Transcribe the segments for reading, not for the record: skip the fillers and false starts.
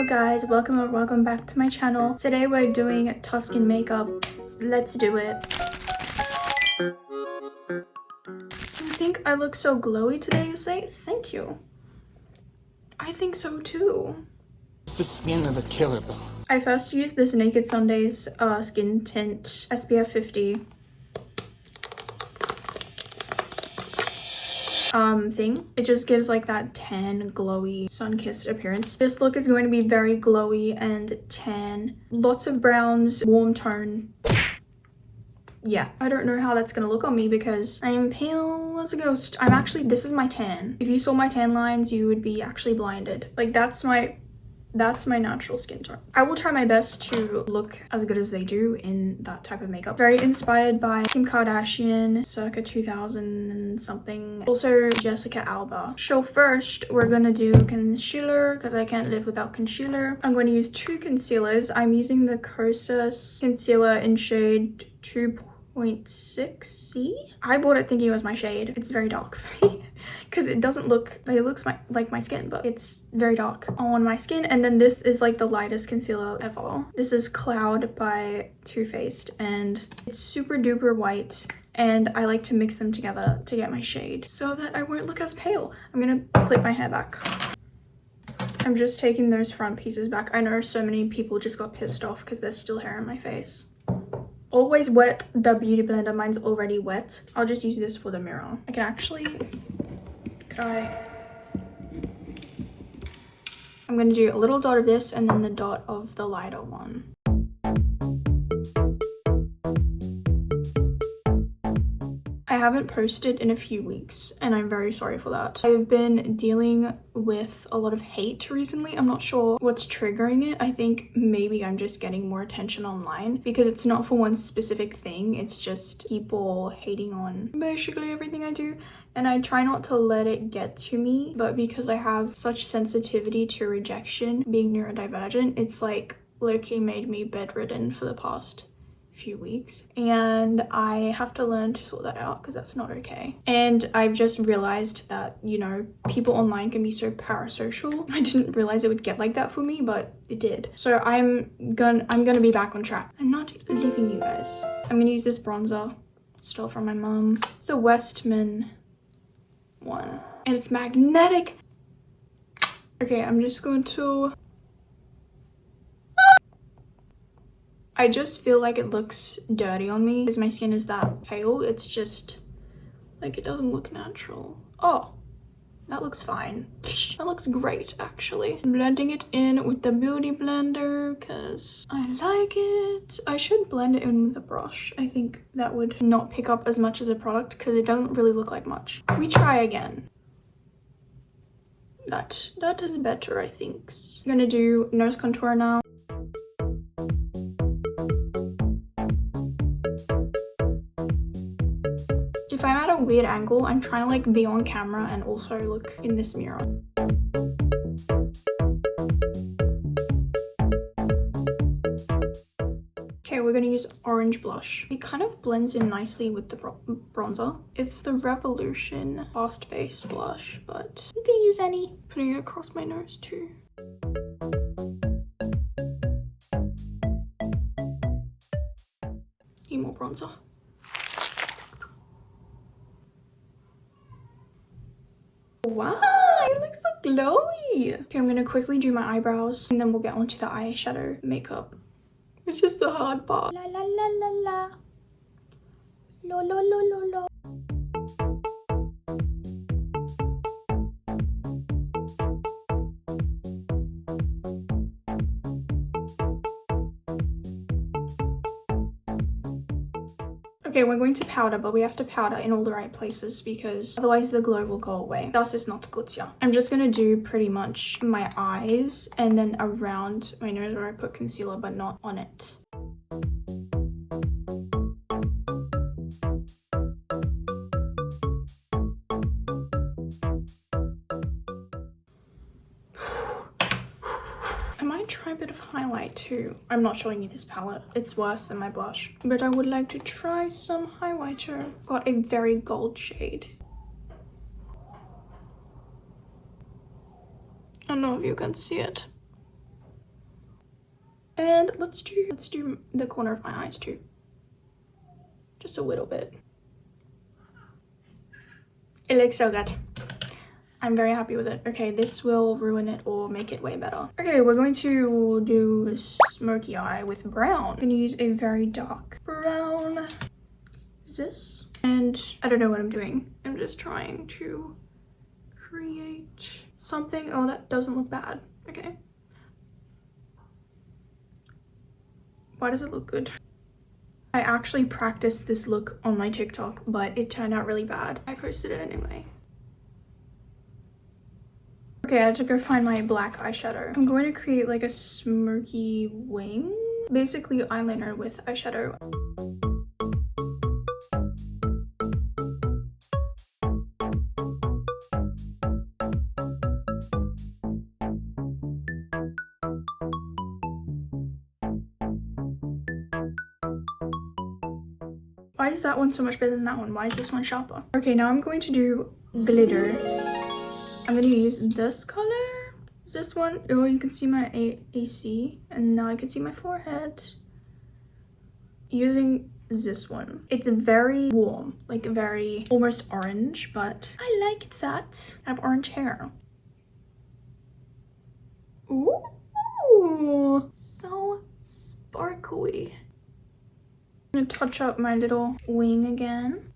guys, welcome or welcome back to my channel. Today we're doing Tuscan makeup. Let's do it. You think I look so glowy today, you say? Thank you. I think so too. The skin of a killer bee. I first used this Naked Sundays skin tint SPF 50 thing. It just gives like that tan, glowy, sun-kissed appearance. This look is going to be very glowy and tan. Lots of browns, warm tone. Yeah, I don't know how that's gonna look on me because I'm pale as a ghost. This is my tan. If you saw my tan lines, you would be actually blinded. Like that's my natural skin tone. I will try my best to look as good as they do in that type of makeup. Very inspired by Kim Kardashian, circa 2000 and something. Also Jessica Alba. So first we're gonna do concealer because I can't live without concealer. I'm going to use two concealers. I'm using the Kosas concealer in shade 2.6C. I bought it thinking it was my shade. It's very dark for me because it doesn't look like it looks like my skin, but it's very dark on my skin. And then this is like the lightest concealer ever. This is Cloud by Too Faced and it's super duper white, and I like to mix them together to get my shade so that I won't look as pale. I'm gonna clip my hair back. I'm just taking those front pieces back. I know so many people just got pissed off because there's still hair in my face. Always wet the beauty blender. Mine's already wet. I'll just use this for the mirror. I can actually, I'm gonna do a little dot of this and then the dot of the lighter one. I haven't posted in a few weeks and I'm very sorry for that. I've been dealing with a lot of hate recently. I'm not sure what's triggering it. I think maybe I'm just getting more attention online because it's not for one specific thing. It's just people hating on basically everything I do. And I try not to let it get to me, but because I have such sensitivity to rejection, being neurodivergent, it's like low-key made me bedridden for the past few weeks, and I have to learn to sort that out because that's not okay. And I've just realized that, you know, people online can be so parasocial. I didn't realize it would get like that for me, but it did. So I'm gonna be back on track. I'm not leaving you guys. I'm gonna use this bronzer, stole from my mom. It's a Westman one and it's magnetic. Okay, I'm just going to, I just feel like it looks dirty on me because my skin is that pale. It's just like it doesn't look natural. Oh, that looks fine. That looks great actually. I'm blending it in with the beauty blender because I like it. I should blend it in with a brush. I think that would not pick up as much as a product because it doesn't really look like much. We try again. That is better, I think. I'm gonna do nose contour now. If I'm at a weird angle, I'm trying to like be on camera and also look in this mirror. Okay, we're gonna use orange blush. It kind of blends in nicely with the bronzer. It's the Revolution Fast Base blush, but you can use any. Putting it across my nose too. Need more bronzer. Wow, it looks so glowy. Okay, I'm gonna quickly do my eyebrows and then we'll get onto the eyeshadow makeup, which is the hard part. La la la la la. Lo lo lo lo lo. Okay, we're going to powder, but we have to powder in all the right places because otherwise the glow will go away. Das ist not gut, yeah. I'm just gonna do pretty much my eyes and then around my nose where I put concealer, but not on it. I might try a bit of highlight too. I'm not showing you this palette. It's worse than my blush. But I would like to try some highlighter. Got a very gold shade. I don't know if you can see it. And let's do the corner of my eyes too. Just a little bit. It looks so good. I'm very happy with it. Okay, this will ruin it or make it way better. Okay, we're going to do smoky eye with brown. I'm gonna use a very dark brown. Is this? And I don't know what I'm doing. I'm just trying to create something. Oh, that doesn't look bad. Okay. Why does it look good? I actually practiced this look on my TikTok, but it turned out really bad. I posted it anyway. Okay, I had to go find my black eyeshadow. I'm going to create like a smoky wing. Basically eyeliner with eyeshadow. Why is that one so much better than that one? Why is this one sharper? Okay, now I'm going to do glitter. I'm gonna use this color. Is this one? Oh, you can see my AC, and now I can see my forehead. Using this one. It's very warm, like very almost orange, but I like that. I have orange hair. Ooh, so sparkly. I'm gonna touch up my little wing again.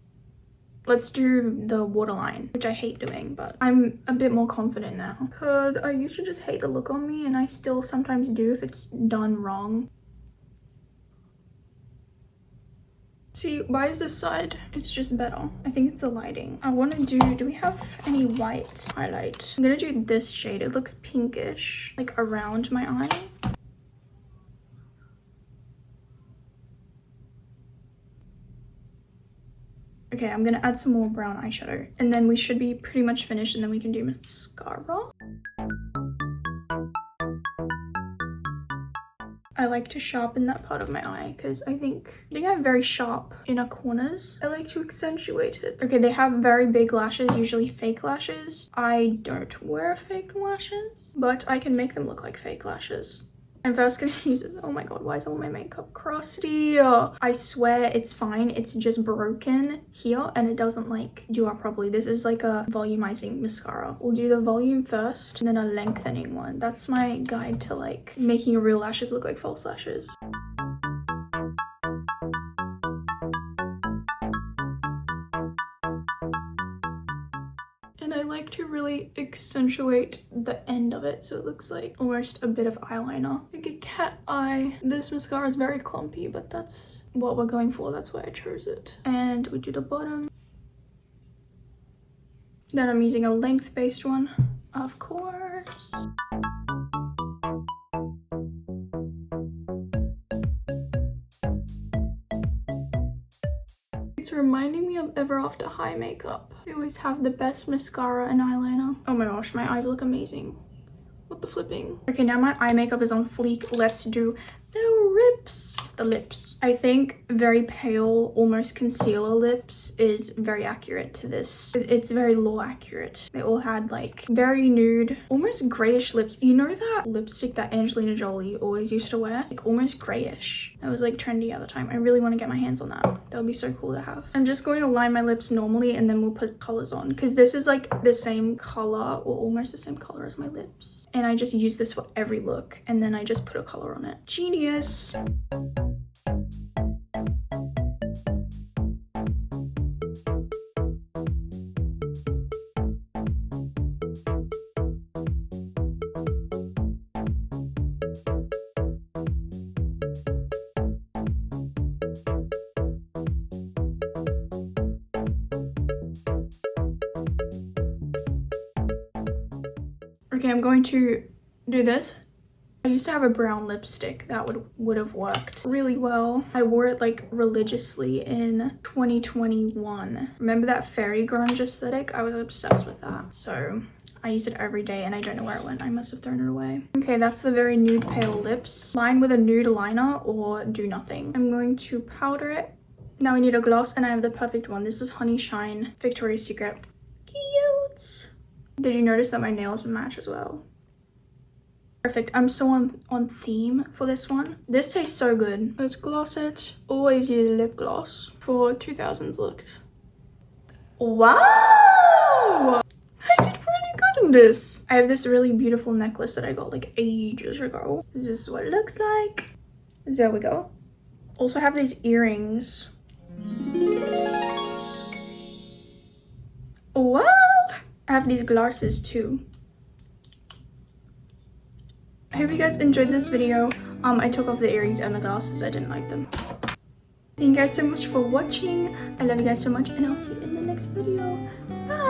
Let's do the waterline, which I hate doing, but I'm a bit more confident now. Cause I used to just hate the look on me, and I still sometimes do if it's done wrong. See, why is this side? It's just better. I think it's the lighting. I want to do we have any white highlight? I'm gonna do this shade. It looks pinkish, like around my eye. Okay, I'm gonna add some more brown eyeshadow, and then we should be pretty much finished, and then we can do mascara. I like to sharpen that part of my eye because I think I have very sharp inner corners. I like to accentuate it. Okay, they have very big lashes, usually fake lashes. I don't wear fake lashes, but I can make them look like fake lashes. I'm first gonna use it. Oh my god, why is all my makeup crusty? I swear it's fine. It's just broken here and it doesn't like do up properly. This is like a volumizing mascara. We'll do the volume first and then a lengthening one. That's my guide to like making your real lashes look like false lashes. And I like to really accentuate the end of it so it looks like almost a bit of eyeliner. Like a cat eye. This mascara is very clumpy, but that's what we're going for. That's why I chose it. And we do the bottom. Then I'm using a length-based one, of course. It's reminding me of Ever After High makeup. They always have the best mascara and eyeliner. Oh my gosh, my eyes look amazing. What the flipping? Okay, now my eye makeup is on fleek. Let's do the lips. I think very pale, almost concealer lips is very accurate to this. It's very low accurate. They all had like very nude, almost grayish lips. You know that lipstick that Angelina Jolie always used to wear? Like almost grayish. That was like trendy at the time. I really want to get my hands on that. That would be so cool to have. I'm just going to line my lips normally and then we'll put colors on because this is like the same color or almost the same color as my lips. And I just use this for every look and then I just put a color on it. Genius. Okay, I'm going to do this. I used to have a brown lipstick that would have worked really well. I wore it like religiously in 2021. Remember that fairy grunge aesthetic? I was obsessed with that. So I use it every day and I don't know where it went. I must have thrown it away. Okay, that's the very nude pale lips. Line with a nude liner or do nothing. I'm going to powder it. Now I need a gloss and I have the perfect one. This is Honey Shine Victoria's Secret. Cute. Did you notice that my nails match as well? Perfect. I'm so on theme for this one. This tastes so good. Let's gloss it. Always use lip gloss for 2000s looks. Wow! I did really good in this. I have this really beautiful necklace that I got like ages ago. This is what it looks like. There we go. Also have these earrings. Wow! I have these glasses too. I hope you guys enjoyed this video. I took off the earrings and the glasses. I didn't like them. Thank you guys so much for watching. I love you guys so much and I'll see you in the next video. Bye!